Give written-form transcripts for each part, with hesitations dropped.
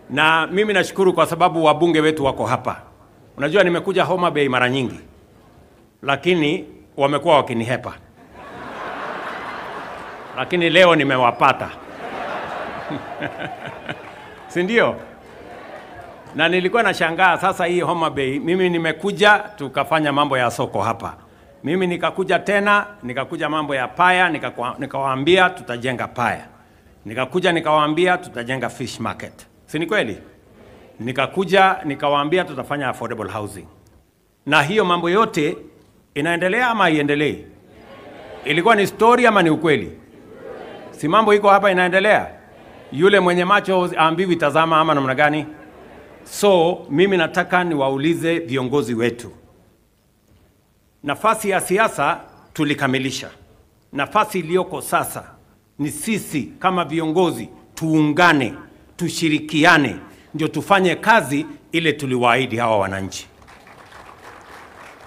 Na mimi nashukuru kwa sababu wabunge wetu wako hapa. Unajua nimekuja Homabay mara nyingi, lakini wamekuwa wakinihepa. Lakini leo nimewapata. Si ndio? Na nilikuwa nashangaa sasa hii Homabay, mimi nimekuja tukafanya mambo ya soko hapa. Mimi nikakuja tena, nikakuja mambo ya paya, nikawaambia tutajenga paya. Nikakuja nikawaambia tutajenga fish market. Si ni kweli? Nikakuja nikawaambia tutafanya affordable housing. Na hiyo mambo yote inaendelea ama haiendelei? Ilikuwa ni story ama ni ukweli? Si mambo iko hapa inaendelea? Yule mwenye macho haambiwi tazama ama namna gani? So mimi nataka niwaulize viongozi wetu. Nafasi ya siasa tulikamilisha. Nafasi iliyoko sasa ni sisi kama viongozi tuungane, tushirikiane, ndio tufanye kazi ile tuliwaahidi hawa wananchi.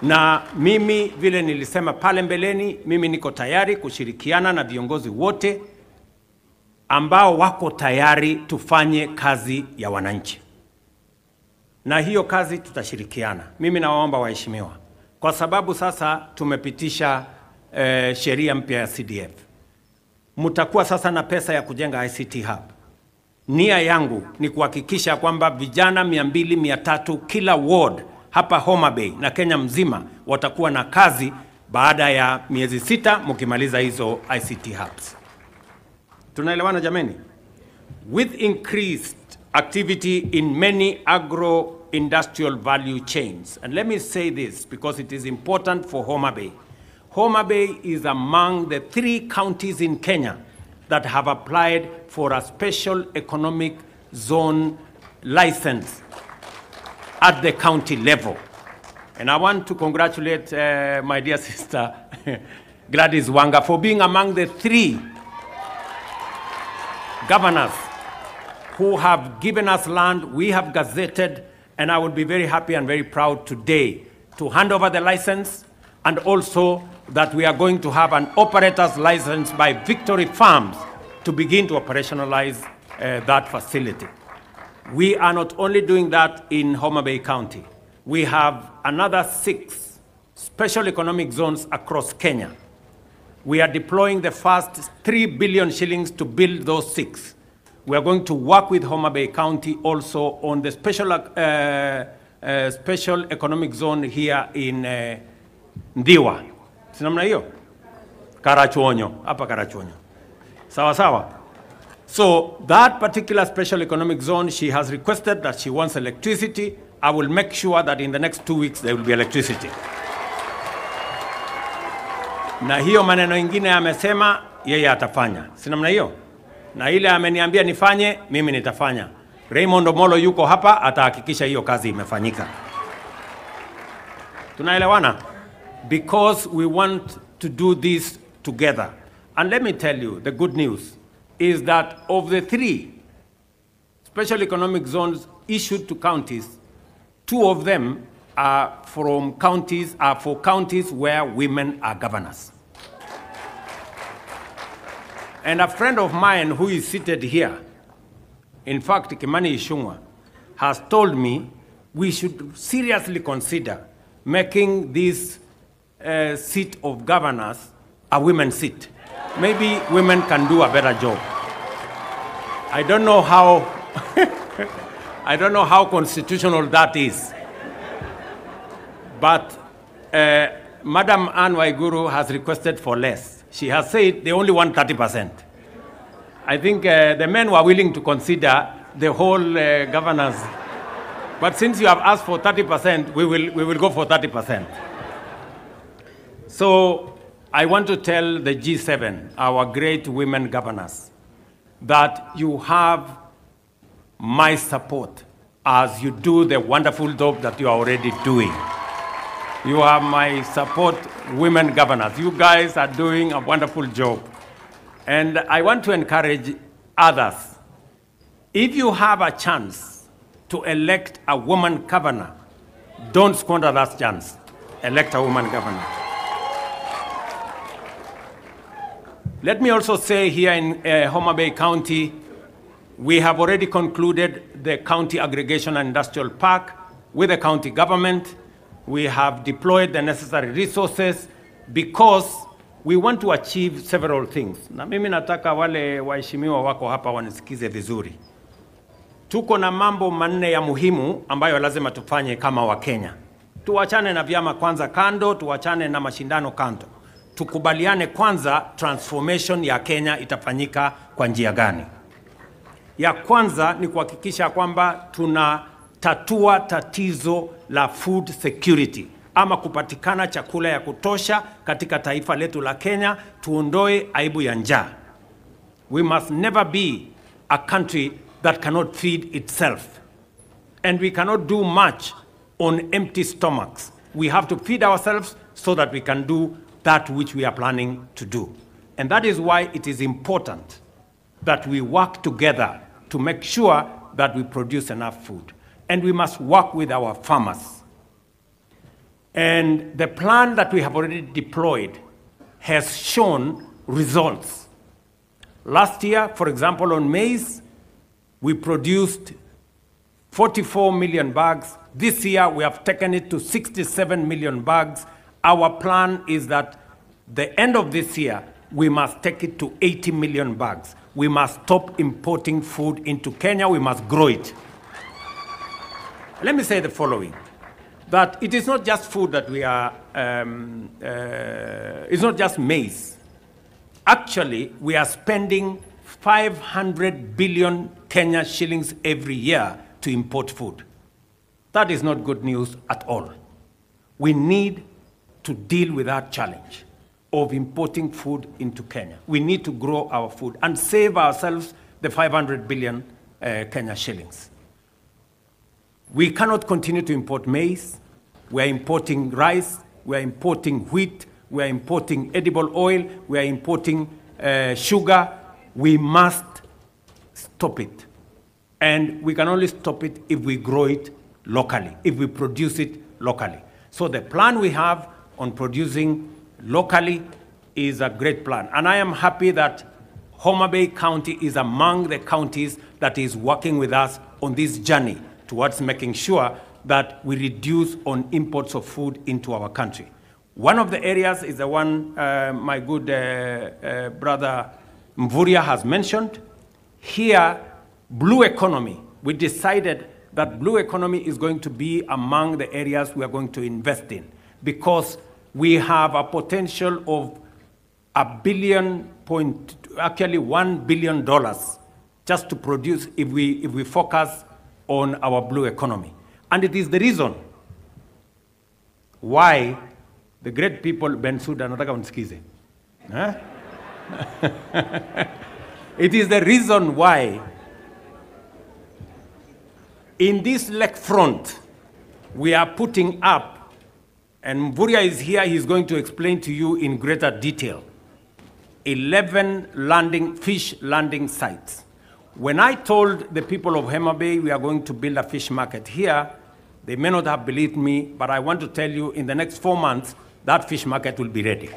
Na mimi vile nilisema pale mbeleni, mimi niko tayari kushirikiana na viongozi wote ambao wako tayari tufanye kazi ya wananchi. Na hiyo kazi tutashirikiana. Mimi nawaomba waheshimiwa, kwa sababu sasa tumepitisha sheria mpya ya CDF. Mtakuwa sasa na pesa ya kujenga ICT hub. Nia yangu ni kuhakikisha kwamba vijana 200-300 kila ward hapa Homabay na Kenya mzima watakuwa na kazi baada ya miezi 6 mkimaliza hizo ICT hubs. Tunaelewana jameni? With increased activity in many agro-industrial value chains. And let me say this because it is important for Homabay. Homabay is among the 3 counties in Kenya that have applied for a special economic zone license at the county level. And I want to congratulate my dear sister Gladys Wanga for being among the 3 governors who have given us land. We have gazetted, and I would be very happy and very proud today to hand over the license, and also that we are going to have an operator's license by Victory Farms to begin to operationalize that facility. We are not only doing that in Homabay County. We have another 6 special economic zones across Kenya. We are deploying the first 3 billion shillings to build those 6. We are going to work with Homabay County also on the special economic zone here in Ndiwa. Sinamna hiyo? Karachuonyo, hapa Karachuonyo. Sawa sawa. So that particular special economic zone, she has requested that she wants electricity. I will make sure that in the next 2 weeks there will be electricity. Na hiyo maneno ingine amesema yeye atafanya. Sinamna hiyo? Na ile ameniambia nifanye, mimi nitafanya. Raymond Omolo yuko hapa, atahakikisha hiyo kazi imefanyika. Tunaelewana? Because we want to do this together. And let me tell you, the good news is that of the 3 special economic zones issued to counties, 2 of them are for counties where women are governors. And a friend of mine who is seated here, in fact, Kimani Ichung'wah, has told me we should seriously consider making this seat of governors a women's seat. Maybe women can do a better job. I don't know how I don't know how constitutional that is. But Madam Anne Waiguru has requested for less. She has said they only want 30%. I think the men were willing to consider the whole governors. But since you have asked for 30%, we will go for 30%. So I want to tell the G7, our great women governors, that you have my support as you do the wonderful job that you are already doing. You have my support, women governors. You guys are doing a wonderful job. And I want to encourage others. If you have a chance to elect a woman governor, don't squander that chance. Elect a woman governor. Let me also say here in Homabay County, we have already concluded the county aggregation and industrial park with the county government. We have deployed the necessary resources because we want to achieve several things. Na mimi nataka wale waheshimiwa wako hapa wanisikize vizuri. Tuko na mambo manne ya muhimu ambayo lazima tufanye kama Wakenya. Tuachane na vyama kwanza kando, tuachane na mashindano kando. Tukubaliane kwanza transformation ya Kenya itafanyika kwa njia gani. Ya kwanza ni kuhakikisha kwamba tunatatua tatizo la food security, ama kupatikana chakula ya kutosha katika taifa letu la Kenya, tuondoe aibu ya njaa. We must never be a country that cannot feed itself. And we cannot do much on empty stomachs. We have to feed ourselves so that we can do that which we are planning to do. And that is why it is important that we work together to make sure that we produce enough food. And we must work with our farmers. And the plan that we have already deployed has shown results. Last year, for example, on maize, we produced 44 million bags. This year, we have taken it to 67 million bags. Our plan is that the end of this year, we must take it to 80 million bags. We must stop importing food into Kenya. We must grow it. Let me say the following, that it is not just food that we are, it's not just maize. Actually, we are spending 500 billion Kenya shillings every year to import food. That is not good news at all. We need to deal with that challenge of importing food into Kenya. We need to grow our food and save ourselves the 500 billion Kenya shillings. We cannot continue to import maize. We are importing rice. We are importing wheat. We are importing edible oil. We are importing sugar. We must stop it. And we can only stop it if we grow it locally, if we produce it locally. So the plan we have on producing locally is a great plan. And I am happy that Homabay County is among the counties that is working with us on this journey towards making sure that we reduce on imports of food into our country. One of the areas is the one my good brother Mvurya has mentioned. Here, blue economy, we decided that blue economy is going to be among the areas we are going to invest in, because we have a potential of $1 billion just to produce if we focus on our blue economy. And it is the reason why the great people, Bensuda, nataka unisikize. It is the reason why in this lake front we are putting up, and Mvurya is here, he's going to explain to you in greater detail, 11 fish landing sites. When I told the people of Homabay we are going to build a fish market here, they may not have believed me, but I want to tell you in the next 4 months, that fish market will be ready.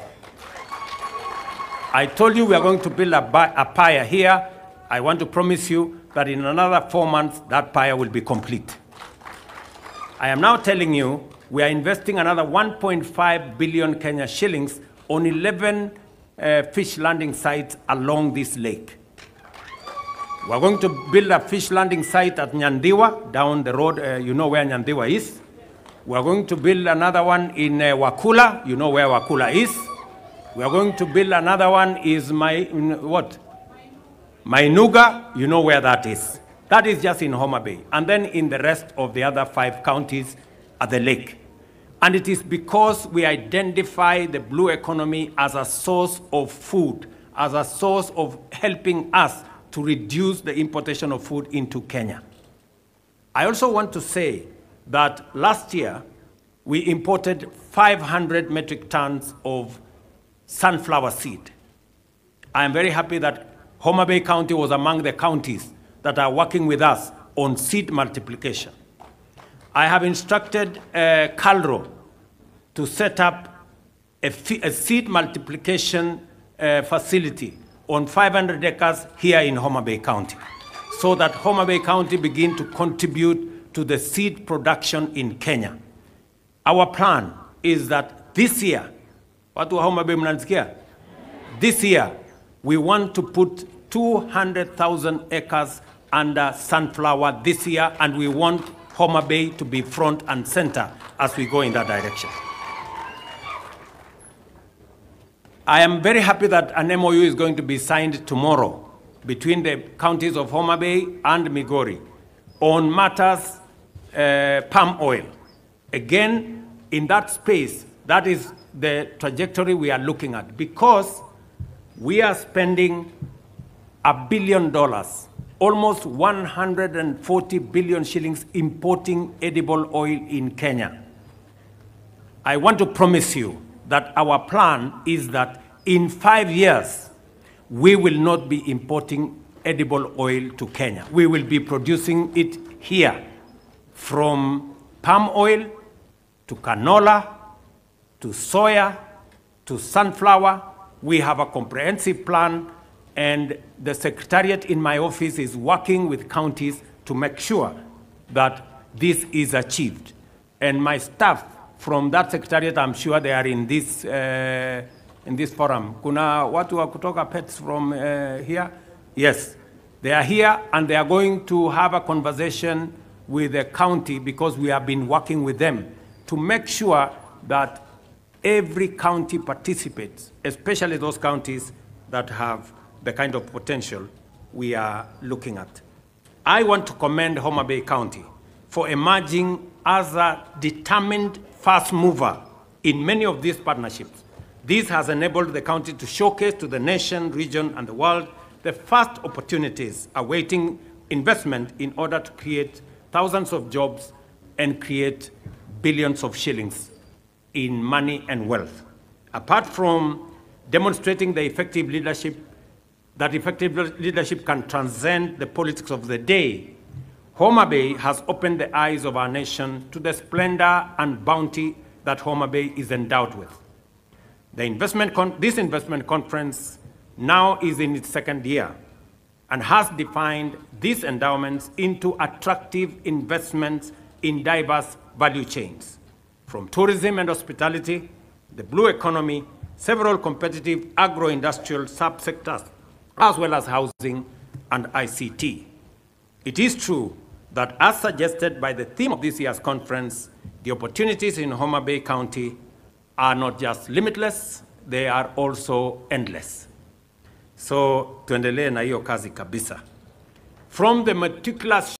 I told you we are going to build a pier here. I want to promise you that in another 4 months, that pier will be complete. I am now telling you we are investing another 1.5 billion Kenya shillings on 11 fish landing sites along this lake. We are going to build a fish landing site at Nyandiwa, down the road. You know where Nyandiwa is. We are going to build another one in Wakula. You know where Wakula is. We are going to build another one is Mainuga. You know where that is. That is just in Homabay. And then in the rest of the other 5 counties at the lake. And it is because we identify the blue economy as a source of food, as a source of helping us to reduce the importation of food into Kenya. I also want to say that last year we imported 500 metric tons of sunflower seed. I am very happy that Homabay County was among the counties that are working with us on seed multiplication. I have instructed Calro to set up a seed multiplication facility on 500 acres here in Homabay County, so that Homabay County begin to contribute to the seed production in Kenya. Our plan is that this year, watu wa Homabay mnanisikia? This year, we want to put 200,000 acres under sunflower this year, and we want Homabay to be front and center as we go in that direction. I am very happy that an MOU is going to be signed tomorrow between the counties of Homabay and Migori on matters palm oil. Again, in that space, that is the trajectory we are looking at, because we are spending $1 billion, almost 140 billion shillings importing edible oil in Kenya. I want to promise you that our plan is that in 5 years, we will not be importing edible oil to Kenya. We will be producing it here, from palm oil to canola, to soya, to sunflower. We have a comprehensive plan, and the secretariat in my office is working with counties to make sure that this is achieved. And my staff from that secretariat, I'm sure they are in this forum. Kuna watu wa kutoka pets from here? Yes, they are here, and they are going to have a conversation with the county, because we have been working with them to make sure that every county participates, especially those counties that have the kind of potential we are looking at. I want to commend Homabay County for emerging as a determined fast mover in many of these partnerships. This has enabled the county to showcase to the nation, region, and the world the first opportunities awaiting investment in order to create thousands of jobs and create billions of shillings in money and wealth. Apart from demonstrating the effective leadership, that effective leadership can transcend the politics of the day, Homabay has opened the eyes of our nation to the splendor and bounty that Homabay is endowed with. This investment conference now is in its second year and has defined these endowments into attractive investments in diverse value chains, from tourism and hospitality, the blue economy, several competitive agro-industrial subsectors, as well as housing and ICT. It is true that, as suggested by the theme of this year's conference, the opportunities in Homabay County are not just limitless, they are also endless. So tuendelee na hiyo kazi kabisa. From the meticulous